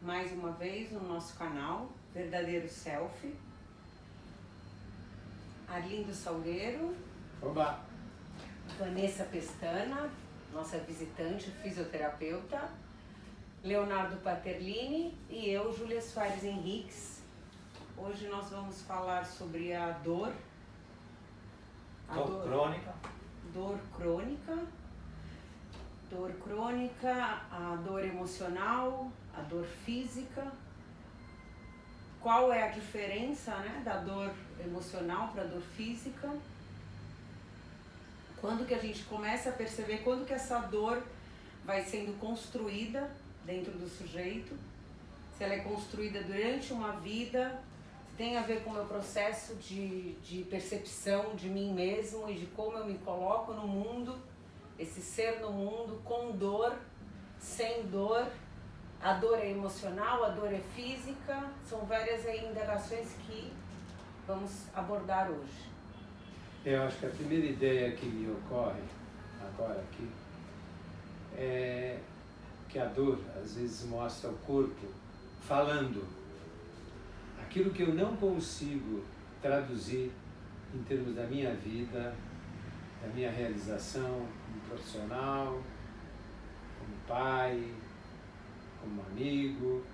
mais uma vez no nosso canal Verdadeiro Selfie. Arlindo Salgueiro. Oba! Vanessa Pestana, nossa visitante fisioterapeuta. Leonardo Paterlini e eu, Júlia Soares Henriques. Hoje nós vamos falar sobre a dor. Dor crônica. Dor crônica. Dor crônica, a dor emocional, a dor física. Qual é a diferença, né, da dor emocional para a dor física? Quando que a gente começa a perceber, quando que essa dor vai sendo construída dentro do sujeito, se ela é construída durante uma vida, se tem a ver com o meu processo de percepção de mim mesmo e de como eu me coloco no mundo, esse ser no mundo com dor, sem dor. A dor é emocional, a dor é física, são várias aí indagações que vamos abordar hoje. Eu acho que a primeira ideia que me ocorre agora aqui é que a dor às vezes mostra o corpo falando aquilo que eu não consigo traduzir em termos da minha vida, da minha realização como profissional, como pai, como amigo,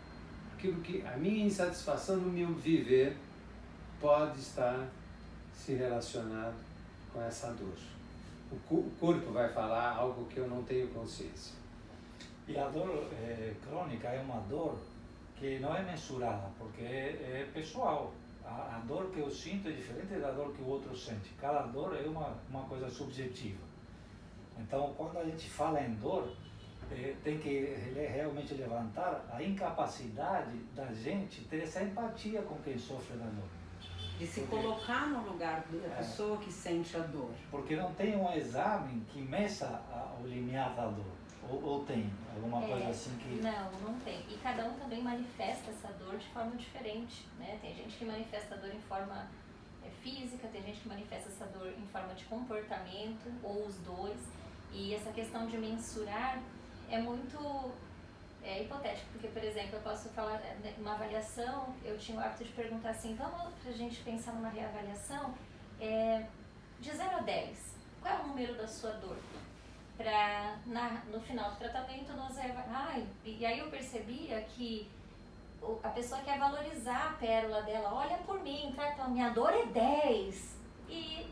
aquilo que a minha insatisfação no meu viver pode estar se relacionado com essa dor. O corpo vai falar algo que eu não tenho consciência. E a dor crônica é uma dor que não é mensurada, porque é pessoal. A dor que eu sinto é diferente da dor que o outro sente. Cada dor é uma coisa subjetiva. Então, quando a gente fala em dor, tem que realmente levantar a incapacidade da gente ter essa empatia com quem sofre da dor. De se colocar no lugar da pessoa que sente a dor. Porque não tem um exame que meça o limiar da dor. Ou tem alguma coisa assim que... Não tem. E cada um também manifesta essa dor de forma diferente, né? Tem gente que manifesta a dor em forma física, tem gente que manifesta essa dor em forma de comportamento, ou os dois. E essa questão de mensurar é muito hipotético, porque, por exemplo, eu posso falar uma avaliação, eu tinha o hábito de perguntar assim, vamos pra gente pensar numa reavaliação, de 0 a 10, qual é o número da sua dor? Pra, no final do tratamento, nós e aí eu percebia que a pessoa quer valorizar a pérola dela, olha por mim, tá? Minha dor é 10, e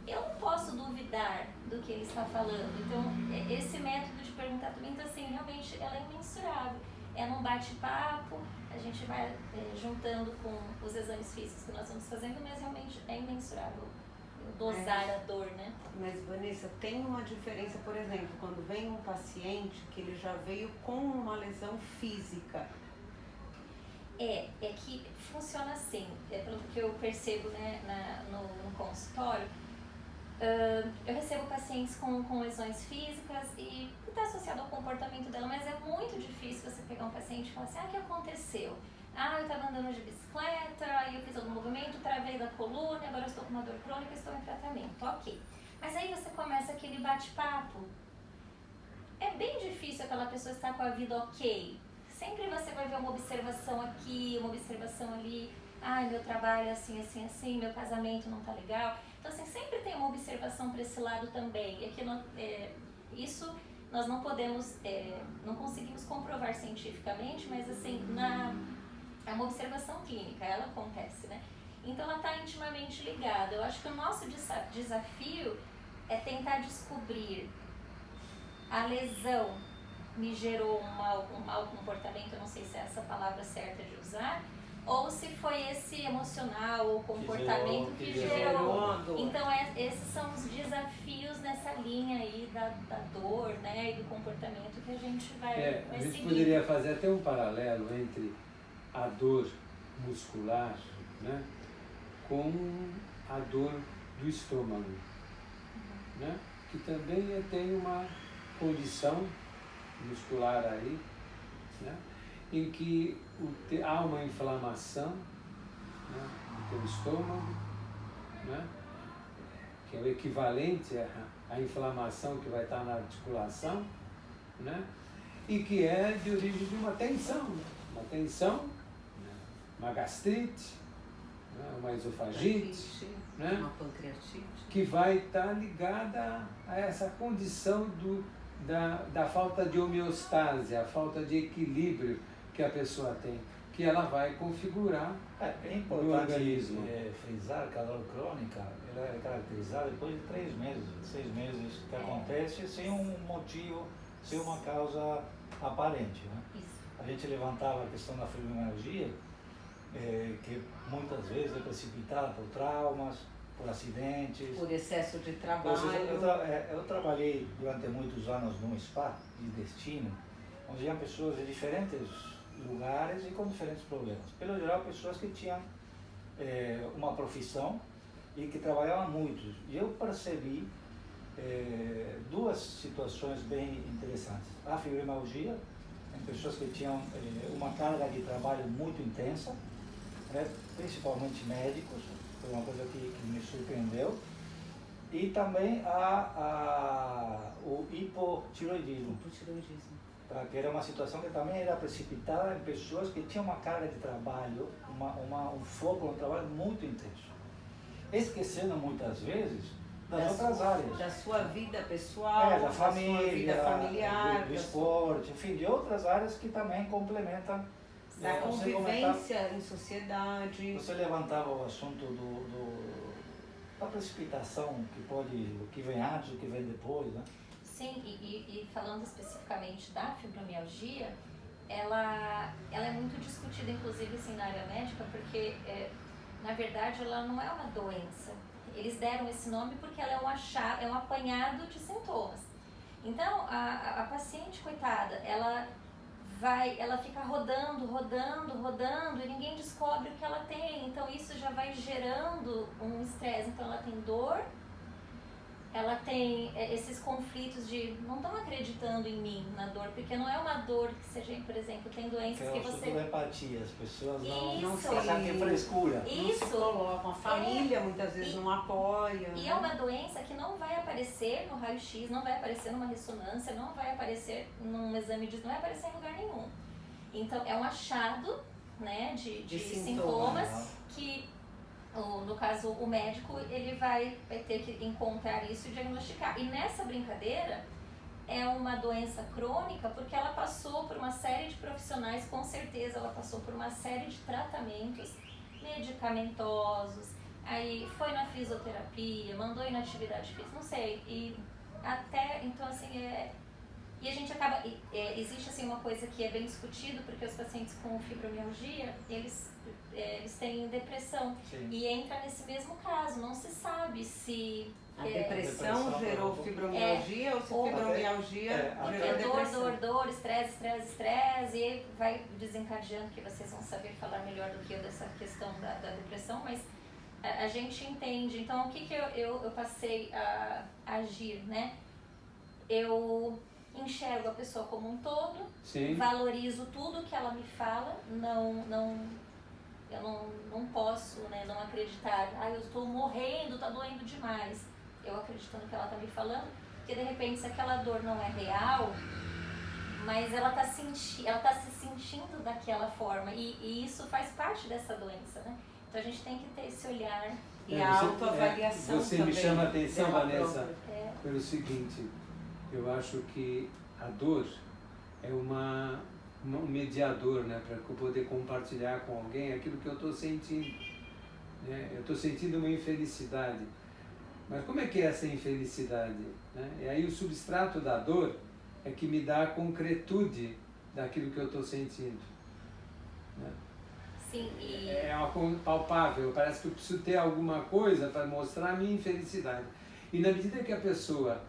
eu não posso duvidar do que ele está falando. Então, esse método de perguntar também, então, assim, realmente ela é imensurável. É num bate-papo, a gente vai juntando com os exames físicos que nós vamos fazendo, mas realmente é imensurável dosar a dor, né? Mas, Vanessa, tem uma diferença, por exemplo, quando vem um paciente que ele já veio com uma lesão física. É que funciona assim, pelo que eu percebo, né, no consultório. Eu recebo pacientes com lesões físicas e está associado ao comportamento dela, mas é muito difícil você pegar um paciente e falar assim, o que aconteceu? Eu estava andando de bicicleta, aí eu fiz algum movimento, travei da coluna, agora eu estou com uma dor crônica, estou em tratamento, ok. Mas aí você começa aquele bate-papo, é bem difícil aquela pessoa estar com a vida ok. Sempre você vai ver uma observação aqui, uma observação ali, meu trabalho é assim, assim, assim, meu casamento não tá legal. Então, assim, sempre tem uma observação para esse lado também. E aqui isso nós não podemos, não conseguimos comprovar cientificamente, mas assim, é uma observação clínica, ela acontece, né? Então, ela está intimamente ligada. Eu acho que o nosso desafio é tentar descobrir a lesão me gerou um mau comportamento, eu não sei se é essa palavra certa de usar, ou se foi esse emocional ou comportamento que gerou. Então, esses são os desafios nessa linha aí da dor, né, e do comportamento que a gente vai seguir. A gente poderia fazer até um paralelo entre a dor muscular, né, com a dor do estômago, né, que também tem uma condição muscular aí, né, em que há uma inflamação, né, no teu estômago, né, que é o equivalente à inflamação que vai estar na articulação, né, e que é de origem de uma tensão, né, uma hipertensão, né? Uma gastrite, né? Uma esofagite, né? Uma pancreatite. Que vai estar ligada a essa condição da falta de homeostase, a falta de equilíbrio que a pessoa tem, que ela vai configurar É no importante organismo. frisar que a dor crônica ela é caracterizada depois de 3 meses, 6 meses que acontece sem um motivo, sem uma causa aparente, né? Isso. A gente levantava a questão da fibromialgia, que muitas vezes é precipitada por traumas, por acidentes. Por excesso de Ou trabalho. seja, eu trabalhei durante muitos anos num spa de destino, onde iam pessoas de diferentes lugares e com diferentes problemas. Pelo geral, pessoas que tinham uma profissão e que trabalhavam muito. E eu percebi 2 situações bem interessantes. A fibromialgia, em pessoas que tinham uma carga de trabalho muito intensa, né, principalmente médicos, foi uma coisa que me surpreendeu. E também o hipotiroidismo, Hipotiroidismo. tá? Que era uma situação que também era precipitada em pessoas que tinham uma carga de trabalho, um foco no trabalho muito intenso, esquecendo muitas vezes das outras áreas. Da sua vida pessoal, Da família, sua vida familiar, do esporte, enfim, de outras áreas que também complementam. da Você convivência em sociedade. Você levantava o assunto da precipitação, o que vem antes, o que vem depois, né? Sim, e falando especificamente da fibromialgia, ela é muito discutida, inclusive, assim, na área médica, porque, na verdade, ela não é uma doença. Eles deram esse nome porque ela é um apanhado de sintomas. Então, a paciente, coitada, ela fica rodando e ninguém descobre o que ela tem. Então, isso já vai gerando um estresse. Então, ela tem dor, ela tem esses conflitos de não estão acreditando em mim na dor, porque não é uma dor que seja, por exemplo, tem doenças que você... É empatia, as pessoas não Isso. acham que é frescura. Isso. Colocam, a família muitas vezes não apoia. E né? é uma doença que não vai aparecer no raio-x, não vai aparecer numa ressonância, não vai aparecer num exame não vai aparecer em lugar nenhum. Então, é um achado, né, de sintomas que, no caso, o médico ele vai ter que encontrar isso e diagnosticar. E nessa brincadeira, é uma doença crônica porque ela passou por uma série de profissionais, com certeza ela passou por uma série de tratamentos medicamentosos, aí foi na fisioterapia, mandou ir na atividade física, não sei, e até, então assim, e a gente acaba, existe assim uma coisa que é bem discutido, porque os pacientes com fibromialgia, eles têm depressão. Sim. E entra nesse mesmo caso, não se sabe se... A depressão gerou fibromialgia ou se a fibromialgia porque gerou depressão. dor, estresse, e aí vai desencadeando, que vocês vão saber falar melhor do que eu dessa questão da depressão, mas a gente entende. Então, o que eu passei a agir, né? Eu enxergo a pessoa como um todo, Sim. valorizo tudo que ela me fala, eu não posso, né, não acreditar, eu estou morrendo, está doendo demais. Eu acredito no que ela está me falando, porque de repente se aquela dor não é real, mas ela está se sentindo daquela forma, e isso faz parte dessa doença, né? Então a gente tem que ter esse olhar. E a autoavaliação Você também. me chama a atenção, dela Vanessa, própria. pelo seguinte, eu acho que a dor é um mediador, né, para eu poder compartilhar com alguém aquilo que eu estou sentindo. Né? Eu estou sentindo uma infelicidade. Mas como é que é essa infelicidade? Né? E aí o substrato da dor é que me dá a concretude daquilo que eu estou sentindo. Né? Sim, e... É uma palpável, parece que eu preciso ter alguma coisa para mostrar a minha infelicidade. E na medida que a pessoa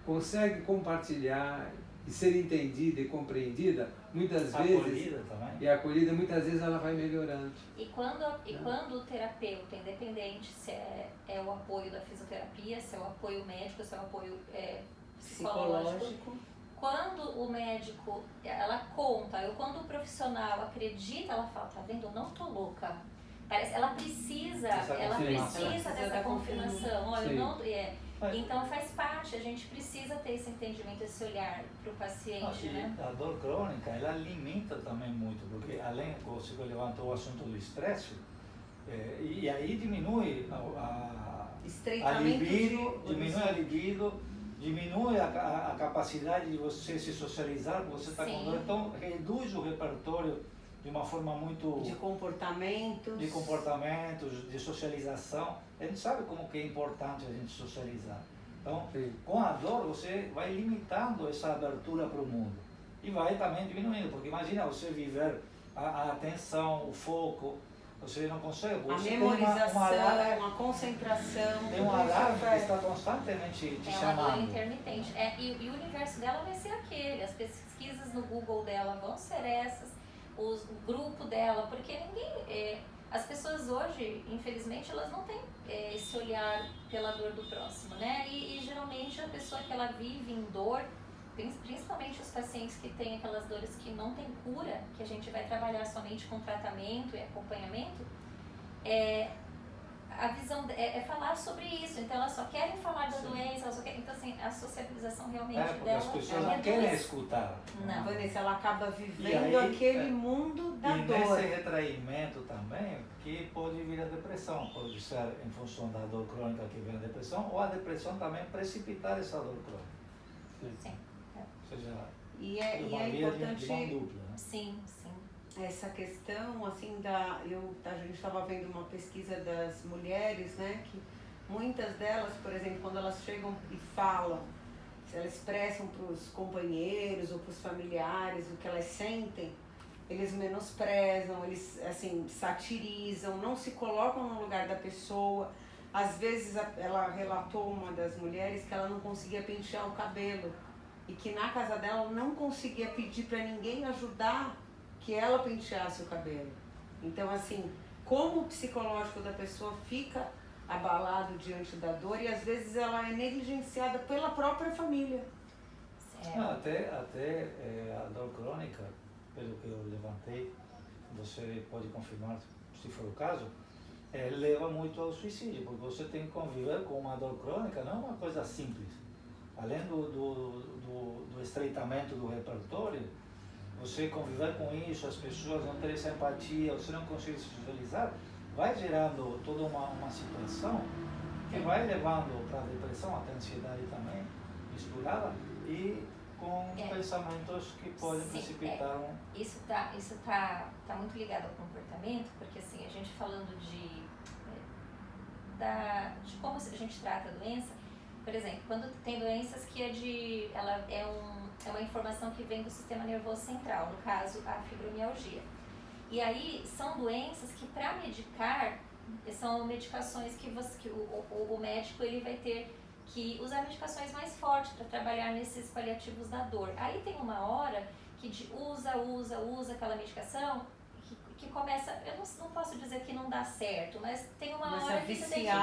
consegue compartilhar e ser entendida e compreendida, muitas vezes, e acolhida, muitas vezes ela vai melhorando. E quando o terapeuta, independente se é o apoio da fisioterapia, se é o apoio médico, se é o apoio psicológico, quando o médico, ela conta, quando o profissional acredita, ela fala, tá vendo, eu não tô louca. Ela precisa dessa confirmação. Olha, Então faz parte, a gente precisa ter esse entendimento, esse olhar para o paciente, né? A dor crônica, ela limita também muito, porque além, você levantou o assunto do estresse, e aí diminui a libido, diminui a capacidade de você se socializar, porque você está com dor, então reduz o repertório de uma forma muito... De comportamentos, de socialização. A gente sabe como que é importante a gente socializar. Então, com a dor, você vai limitando essa abertura para o mundo. E vai também diminuindo, porque imagina você viver a atenção, o foco, você não consegue... Você a memorização, a concentração... Tem um alarme que está constantemente te chamando. É uma dor intermitente. E o universo dela vai ser aquele, as pesquisas no Google dela vão ser essas, o grupo dela, porque ninguém... as pessoas hoje, infelizmente, elas não têm esse olhar pela dor do próximo, né? E geralmente a pessoa que ela vive em dor, principalmente os pacientes que têm aquelas dores que não têm cura, que a gente vai trabalhar somente com tratamento e acompanhamento, a visão é falar sobre isso. Então elas só querem falar da doença, elas só querem, então assim, a sociabilização realmente porque dela... as pessoas não querem escutar. Não. Vanessa, ela acaba vivendo aquele mundo da dor. E nesse retraimento também, que pode vir a depressão, pode ser em função da dor crônica que vem a depressão, ou a depressão também precipitar essa dor crônica. Sim. Ou seja, e é importante... de mão dupla, né? Sim. Essa questão, assim, a gente estava vendo uma pesquisa das mulheres, né, que muitas delas, por exemplo, quando elas chegam e falam, se elas expressam para os companheiros ou para os familiares o que elas sentem, eles menosprezam, eles, assim, satirizam, não se colocam no lugar da pessoa. Às vezes, ela relatou, uma das mulheres, que ela não conseguia pentear o cabelo e que na casa dela não conseguia pedir para ninguém ajudar que ela penteasse o cabelo. Então, assim, como o psicológico da pessoa fica abalado diante da dor e às vezes ela é negligenciada pela própria família. Até a dor crônica, pelo que eu levantei, você pode confirmar se for o caso, leva muito ao suicídio, porque você tem que conviver com uma dor crônica, não é uma coisa simples. Além do estreitamento do repertório, você conviver com isso, as pessoas não terem essa empatia, você não conseguir se socializar, vai gerando toda uma situação que vai levando para a depressão, até a ansiedade também, misturada, e com pensamentos que podem precipitar um... Isso tá muito ligado ao comportamento, porque assim, a gente falando de como a gente trata a doença, por exemplo, quando tem doenças que ela é uma informação que vem do sistema nervoso central, no caso a fibromialgia. E aí são doenças que para medicar, são medicações que o médico ele vai ter que usar medicações mais fortes para trabalhar nesses paliativos da dor. Aí tem uma hora que usa aquela medicação que começa, eu não posso dizer que não dá certo, mas tem uma hora que você tem que... o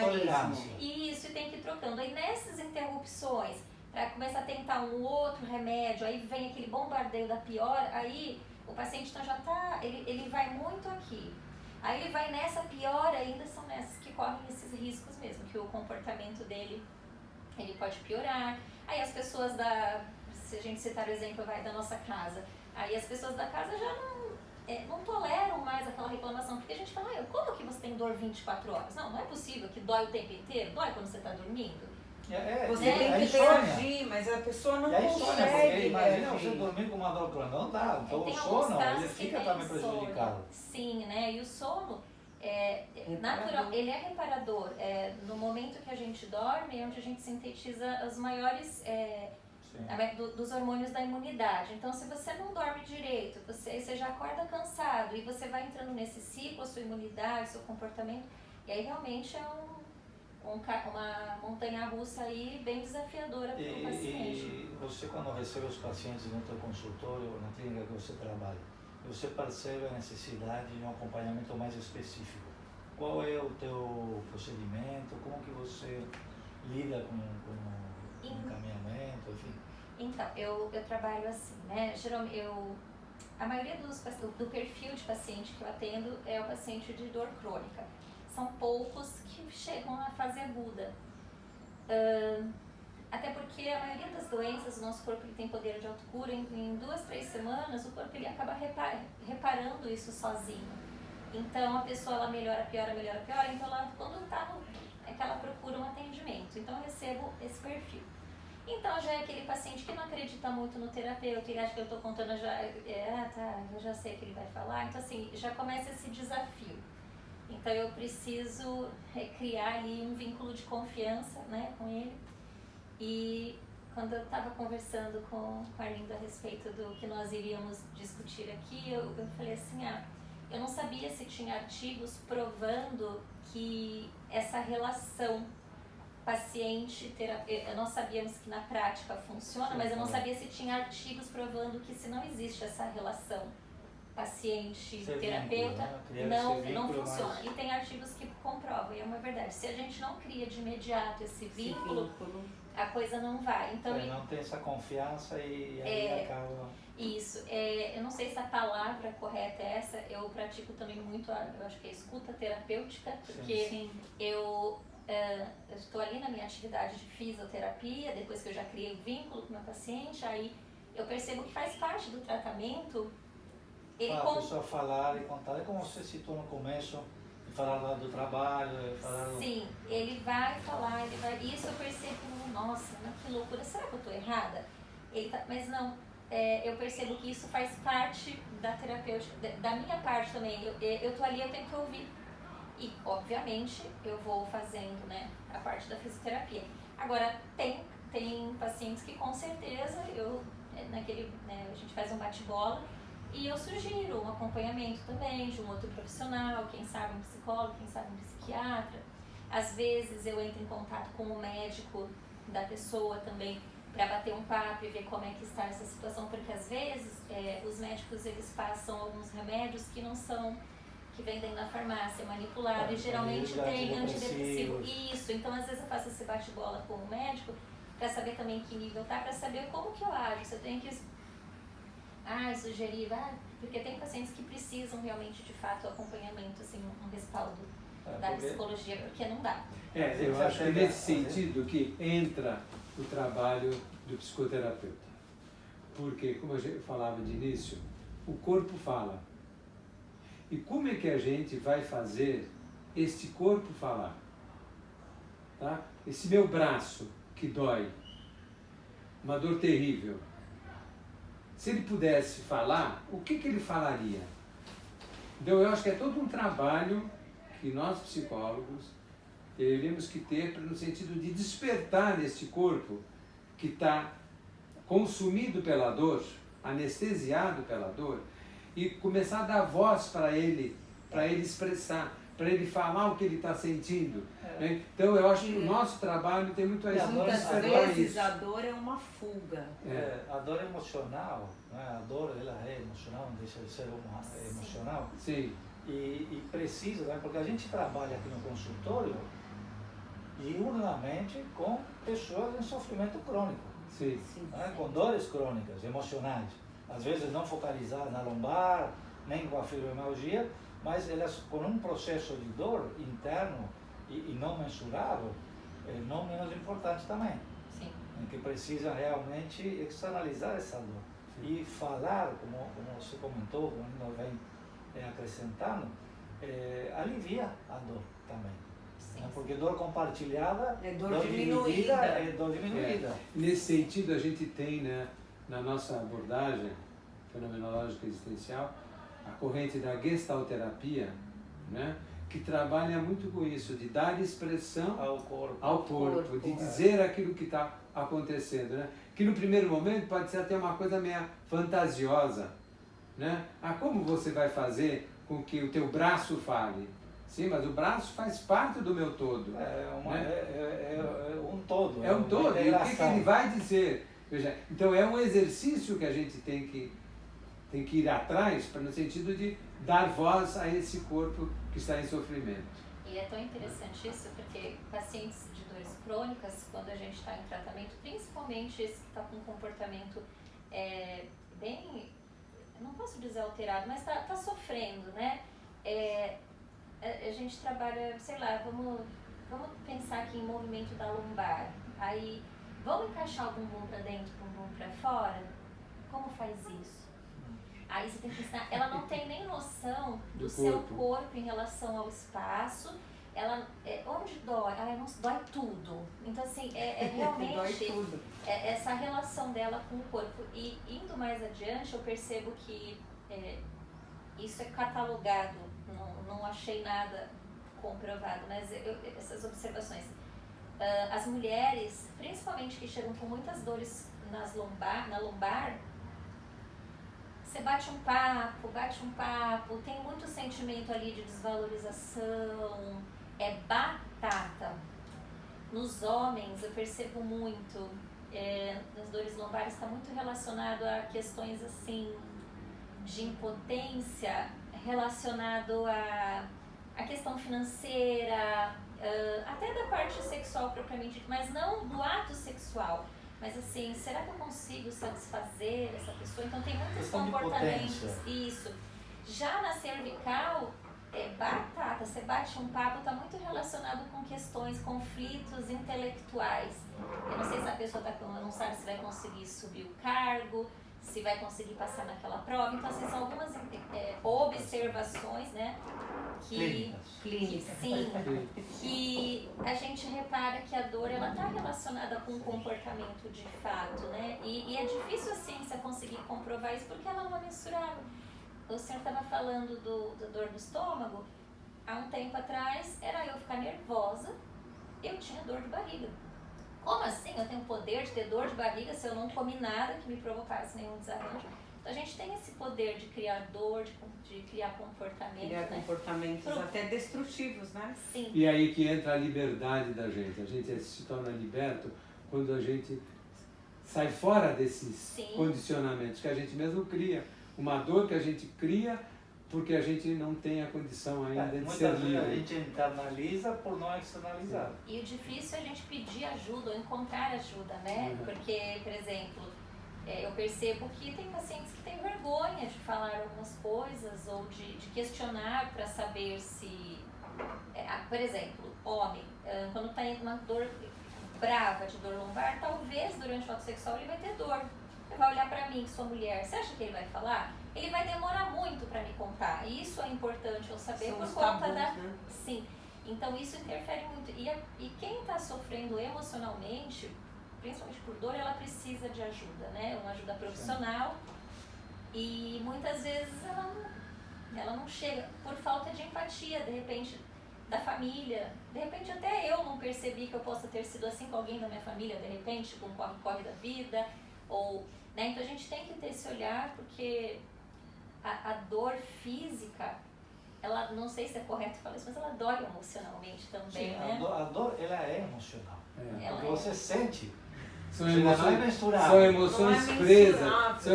organismo. Isso, e tem que ir trocando. Aí nessas interrupções, para começar a tentar um outro remédio, aí vem aquele bombardeio da piora, aí o paciente então já tá, ele vai muito aqui. Aí ele vai nessa piora, ainda são nessas que correm esses riscos mesmo, que o comportamento dele, ele pode piorar. Aí as pessoas se a gente citar o exemplo da nossa casa, aí as pessoas da casa já não toleram mais aquela reclamação, porque a gente fala, como que você tem dor 24 horas? Não é possível que dói o tempo inteiro, dói quando você está dormindo. Você tem que reagir, mas a pessoa não consegue. Imagina você dormir com uma dor crônica, não dá. Então o sono, ele fica também prejudicado. Sim, né? E o sono, natural, ele é reparador. No momento que a gente dorme, é onde a gente sintetiza os maiores... dos hormônios da imunidade. Então, se você não dorme direito, você já acorda cansado e você vai entrando nesse ciclo, a sua imunidade, seu comportamento, e aí realmente é uma montanha-russa aí bem desafiadora para o paciente. E você, quando recebe os pacientes no seu consultório, na clínica que você trabalha, você percebe a necessidade de um acompanhamento mais específico. Qual é o teu procedimento? Como que você lida com o encaminhamento, enfim? Então, eu trabalho assim, né? Geralmente, a maioria do perfil de paciente que eu atendo é o paciente de dor crônica. São poucos que chegam à fase aguda. Até porque a maioria das doenças, o nosso corpo ele tem poder de autocura, em 2, 3 semanas o corpo ele acaba reparando isso sozinho. Então a pessoa ela melhora, piora, então ela, quando está é que ela procura um atendimento. Então eu recebo esse perfil. Então já é aquele paciente que não acredita muito no terapeuta, ele acha que eu estou contando eu já sei o que ele vai falar. Então assim, já começa esse desafio. Então eu preciso criar ali um vínculo de confiança, né, com ele. E quando eu estava conversando com a Arlindo a respeito do que nós iríamos discutir aqui, eu falei assim, eu não sabia se tinha artigos provando que essa relação paciente-terapeuta, nós sabíamos que na prática funciona, mas eu não sabia se tinha artigos provando que se não existe essa relação paciente-terapeuta, não funciona. Mas... E tem artigos que comprovam, e é uma verdade. Se a gente não cria de imediato esse vínculo, a coisa não vai. Então, não tem essa confiança e aí acaba... Isso. Eu não sei se a palavra correta é essa, eu pratico também muito, eu acho que é escuta terapêutica, porque eu estou ali na minha atividade de fisioterapia, depois que eu já criei o vínculo com o meu paciente, aí eu percebo que faz parte do tratamento. A pessoa falar e contar, é como você citou no começo, falar lá do trabalho, Sim, ele vai falar, isso eu percebo, nossa, que loucura, será que eu estou errada? Mas não, eu percebo que isso faz parte da terapêutica, da minha parte também, eu estou ali, eu tenho que ouvir. E, obviamente, eu vou fazendo, né, a parte da fisioterapia. Agora, tem pacientes que, com certeza, a gente faz um bate-bola e eu sugiro um acompanhamento também de um outro profissional, quem sabe um psicólogo, quem sabe um psiquiatra. Às vezes, eu entro em contato com o médico da pessoa também para bater um papo e ver como é que está essa situação, porque, às vezes, os médicos, eles passam alguns remédios que não são... que vendem na farmácia, manipulado, e geralmente tem antidepressivo. Isso, então às vezes eu faço esse bate-bola com o médico para saber também que nível tá, para saber como que eu ajo. Se eu tenho que sugerir, porque tem pacientes que precisam realmente de fato acompanhamento, assim, um respaldo da psicologia, porque não dá. Eu acho que é nesse sentido que entra o trabalho do psicoterapeuta. Porque, como a gente falava de início, o corpo fala. E como é que a gente vai fazer este corpo falar? Tá? Esse meu braço que dói, uma dor terrível. Se ele pudesse falar, o que ele falaria? Então eu acho que é todo um trabalho que nós psicólogos teríamos que ter no sentido de despertar este corpo que está consumido pela dor, anestesiado pela dor, e começar a dar voz para ele expressar, para ele falar o que ele está sentindo. Né? Então eu acho que o nosso trabalho tem muito a isso. Muitas vezes a dor é uma fuga. A dor emocional, né? A dor ela é emocional, não deixa de ser emocional. Sim. E precisa, né? Porque a gente trabalha aqui no consultório diurnamente com pessoas em sofrimento crônico. Sim. Né? Com dores crônicas, emocionais. Às vezes não focalizadas na lombar, nem com a fibromialgia, mas elas com um processo de dor interno e não mensurável, não menos importante também. Sim. Em que precisa realmente externalizar essa dor. E falar, como você comentou, como ainda vem acrescentando, alivia a dor também. Sim. Porque dor compartilhada é dor diminuída. Nesse sentido, a gente tem, né, na nossa abordagem fenomenológica existencial, a corrente da gestalterapia, né, que trabalha muito com isso, de dar expressão ao corpo, de dizer aquilo que está acontecendo, né? Que no primeiro momento pode ser até uma coisa meio fantasiosa, né? Como você vai fazer com que o teu braço fale? Sim, mas o braço faz parte do meu todo. É um todo. É um todo, e o que ele vai dizer? Veja, então é um exercício que a gente tem que ir atrás, no sentido de dar voz a esse corpo que está em sofrimento. E é tão interessante isso, porque pacientes de dores crônicas, quando a gente está em tratamento, principalmente esse que está com um comportamento bem, não posso dizer alterado, mas está sofrendo, né? A gente trabalha, sei lá, vamos pensar aqui em movimento da lombar. Aí, vamos encaixar o bumbum pra dentro, o bumbum pra fora? Como faz isso? Aí você tem que ensinar. Ela não tem nem noção do seu corpo em relação ao espaço. Ela, onde dói? Não dói tudo. Então, assim, realmente dói tudo. Essa relação dela com o corpo. E indo mais adiante, eu percebo que isso é catalogado. Não achei nada comprovado, mas essas observações. As mulheres, principalmente que chegam com muitas dores na lombar, você bate um papo, tem muito sentimento ali de desvalorização, é batata. Nos homens, eu percebo muito, nas dores lombares está muito relacionado a questões assim, de impotência, relacionado a questão financeira, até da parte sexual propriamente dita, mas não do ato sexual. Mas assim, será que eu consigo satisfazer essa pessoa? Então tem muitos Questão comportamentos. Isso. Já na cervical, batata, você bate um papo, está muito relacionado com questões, conflitos intelectuais. Eu não sei se a pessoa não sabe se vai conseguir subir o cargo, se vai conseguir passar naquela prova. Então, assim, são algumas observações, né? Clínicas. Sim, que a gente repara que a dor, ela está relacionada com o comportamento de fato, né? E é difícil a ciência conseguir comprovar isso porque ela não é mensurável. O senhor estava falando da dor no estômago. Há um tempo atrás, era eu ficar nervosa, eu tinha dor de barriga. Como assim? Eu tenho o poder de ter dor de barriga se eu não comi nada que me provocasse nenhum desarranjo? Então a gente tem esse poder de criar dor, de criar comportamento. Criar comportamentos até destrutivos, né? Sim. E aí que entra a liberdade da gente. A gente se torna liberto quando a gente sai fora desses condicionamentos que a gente mesmo cria. Uma dor que a gente cria porque a gente não tem a condição ainda de ser livre. A gente internaliza por não externalizar. E o difícil é a gente pedir ajuda ou encontrar ajuda, né? Porque, por exemplo, eu percebo que tem pacientes que têm vergonha de falar algumas coisas ou de questionar para saber se... por exemplo, homem, quando está em uma dor brava, de dor lombar, talvez durante o ato sexual ele vai ter dor. Ele vai olhar para mim, que sou mulher, você acha que ele vai falar? Ele vai demorar muito para me contar. E isso é importante eu saber por conta da... Sim. Então isso interfere muito. E quem está sofrendo emocionalmente, principalmente por dor, ela precisa de ajuda, né? Uma ajuda profissional. E muitas vezes ela não chega por falta de empatia, de repente, da família. De repente até eu não percebi que eu possa ter sido assim com alguém da minha família, de repente, com o corre da vida. Né? Então a gente tem que ter esse olhar, porque a dor física, ela, não sei se é correto falar isso, mas ela dói emocionalmente também, sim, né? A dor ela é emocional. Ela porque você sente. São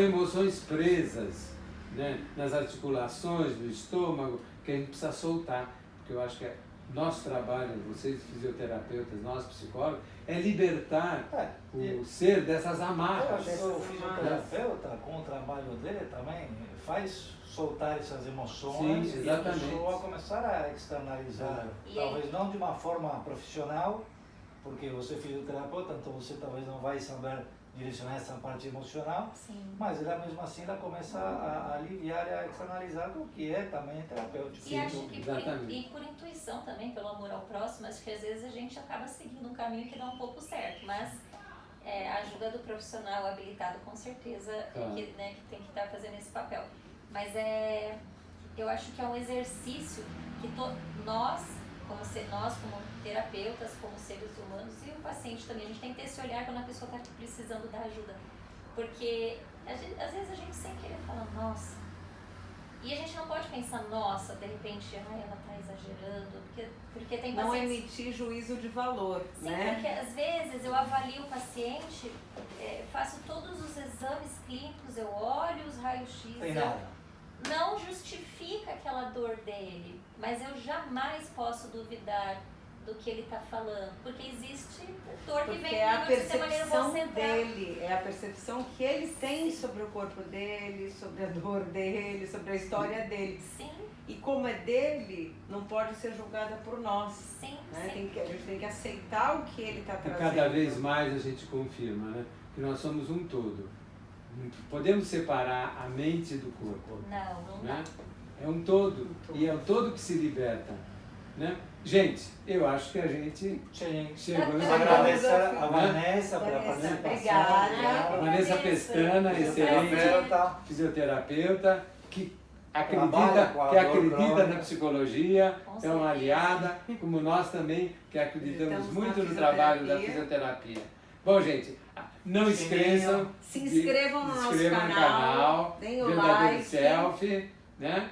emoções presas, né? Nas articulações, no estômago, que a gente precisa soltar. Porque eu acho que nosso trabalho, vocês fisioterapeutas, nós psicólogos, é libertar o ser dessas amarras. Eu acho que o fisioterapeuta, com o trabalho dele também, faz soltar essas emoções. Sim, e a pessoa começar a externalizar. Talvez não de uma forma profissional, porque você é fisioterapeuta, então você talvez não vai saber direcionar essa parte emocional, mas ela mesmo assim ela começa a aliviar e a externalizar o que é também terapêutico. E acho que por intuição também, pelo amor ao próximo, acho que às vezes a gente acaba seguindo um caminho que dá um pouco certo, mas a ajuda do profissional habilitado com certeza que tem que estar fazendo esse papel. Mas eu acho que é um exercício que nós como terapeutas, como seres humanos, e o paciente também, a gente tem que ter esse olhar quando a pessoa está precisando da ajuda. Porque às vezes a gente sem querer fala, nossa. E a gente não pode pensar, nossa, de repente, ela está exagerando. Porque tem pacientes... Não emitir juízo de valor, Sim, né? porque às vezes eu avalio o paciente, faço todos os exames clínicos, eu olho os raios-x. Tem nada. Não justifica aquela dor dele, mas eu jamais posso duvidar do que ele está falando, porque existe dor que Porque vem é a de maneira percepção você entrar. dele, é a percepção que ele tem sobre o corpo dele, sobre a dor dele, sobre a história dele. Sim, E como é dele, não pode ser julgada por nós. sim, Né? sim. A gente tem que aceitar o que ele está E trazendo. cada vez mais a gente confirma, né, que nós somos um todo. Podemos separar a mente do corpo, Não né? dá. É um todo, e é o todo que se liberta, né? Gente, eu acho que a gente Sim. chegou no Agradecer final, a né? Vanessa pela Vanessa, participação. obrigada. Vanessa Pestana, excelente Fisioterapeuta. fisioterapeuta, que Trabalha com a dor acredita crônica. na psicologia, Com é uma certeza. aliada, como nós também, que acreditamos Acreditamos muito na no trabalho da fisioterapia. fisioterapia. Bom, gente, não Sininho. esqueçam Se de inscrevam no nosso inscrevam no canal, canal, deem o Verdadeiro like. Selfie, né?